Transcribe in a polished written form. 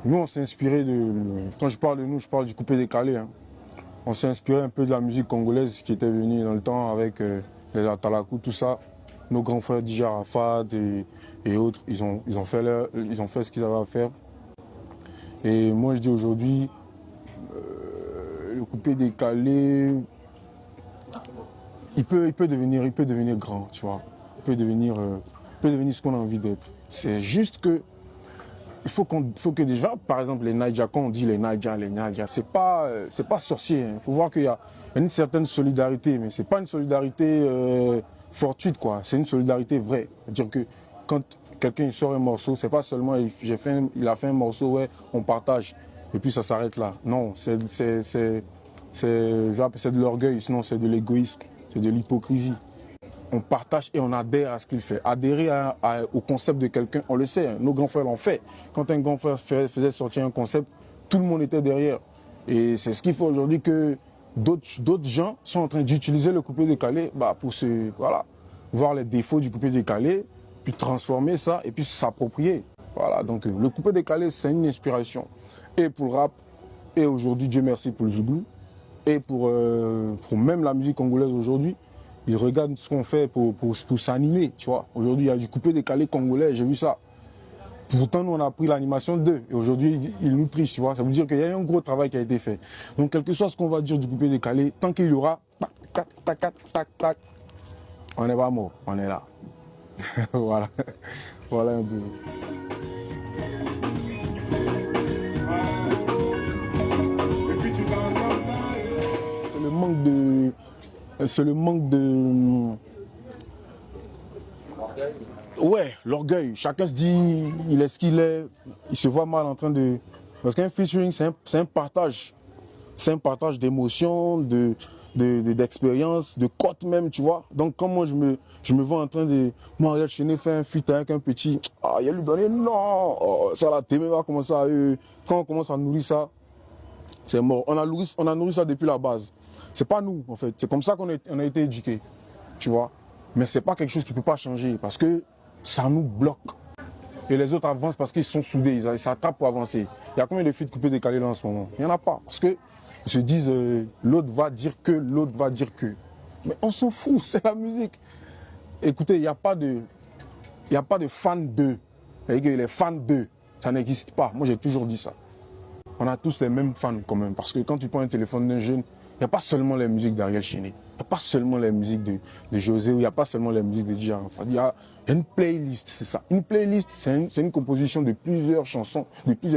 Nous, on s'est inspiré de... Quand je parle de nous, je parle du coupé décalé. Hein. On s'est inspiré un peu de la musique congolaise qui était venue dans le temps avec les Atalakou, tout ça. Nos grands frères DJ Arafat et autres, ils ont fait ce qu'ils avaient à faire. Et moi, je dis aujourd'hui, le coupé décalé, il peut devenir grand, tu vois. Il peut devenir ce qu'on a envie d'être. C'est juste que il faut que déjà, par exemple, les Naija, quand on dit les Naija, c'est pas sorcier. Il faut voir qu'il y a une certaine solidarité, mais c'est pas une solidarité fortuite, quoi. C'est une solidarité vraie. C'est-à-dire que quand quelqu'un sort un morceau, c'est pas seulement il a fait un morceau, ouais, on partage, et puis ça s'arrête là. Non, c'est de l'orgueil, sinon c'est de l'égoïsme, c'est de l'hypocrisie. On partage et on adhère à ce qu'il fait. Adhérer au concept de quelqu'un, on le sait, hein, nos grands frères l'ont fait. Quand un grand frère faisait sortir un concept, tout le monde était derrière. Et c'est ce qui fait aujourd'hui que d'autres gens sont en train d'utiliser le coupé décalé pour voir les défauts du coupé décalé, puis transformer ça et puis s'approprier. Voilà, donc le coupé décalé, c'est une inspiration. Et pour le rap, et aujourd'hui, Dieu merci pour le Zouglou, et pour même la musique congolaise aujourd'hui. Ils regardent ce qu'on fait pour s'animer, tu vois. Aujourd'hui, il y a du coupé décalé congolais, j'ai vu ça. Pourtant, nous, on a pris l'animation d'eux. Et aujourd'hui, ils nous trichent, tu vois. Ça veut dire qu'il y a un gros travail qui a été fait. Donc, quel que soit ce qu'on va dire du coupé décalé, tant qu'il y aura, tac, tac, tac, tac, tac, on n'est pas mort, on est là. Voilà. Voilà un peu. C'est le manque de... Ouais, l'orgueil. Chacun se dit, il est ce qu'il est, il se voit mal en train de... Parce qu'un featuring, c'est un partage. C'est un partage d'émotions, d'expériences, de cotes même, tu vois. Donc quand moi je me vois en train de... Moi, Ariel Chéné fait un feat avec un petit... Ah, il a lui donné, non, oh, ça la témé va commencer à... quand on commence à nourrir ça, c'est mort. On a nourri ça depuis la base. C'est pas nous, en fait. C'est comme ça qu'on a été éduqués, tu vois. Mais c'est pas quelque chose qui peut pas changer parce que ça nous bloque. Et les autres avancent parce qu'ils sont soudés, ils s'attrapent pour avancer. Il y a combien de feats coupés décalés là en ce moment? Il n'y en a pas. Parce qu'ils se disent, l'autre va dire que, l'autre va dire que. Mais on s'en fout, c'est la musique. Écoutez, il n'y a pas de fans d'eux. Les fans d'eux, ça n'existe pas. Moi, j'ai toujours dit ça. On a tous les mêmes fans quand même. Parce que quand tu prends un téléphone d'un jeune, il n'y a pas seulement les musiques d'Ariel Chéné. Il n'y a pas seulement les musiques de José, ou il n'y a pas seulement les musiques de DJ Arafat. Il y a une playlist, c'est ça. Une playlist, c'est une composition de plusieurs chansons, de plusieurs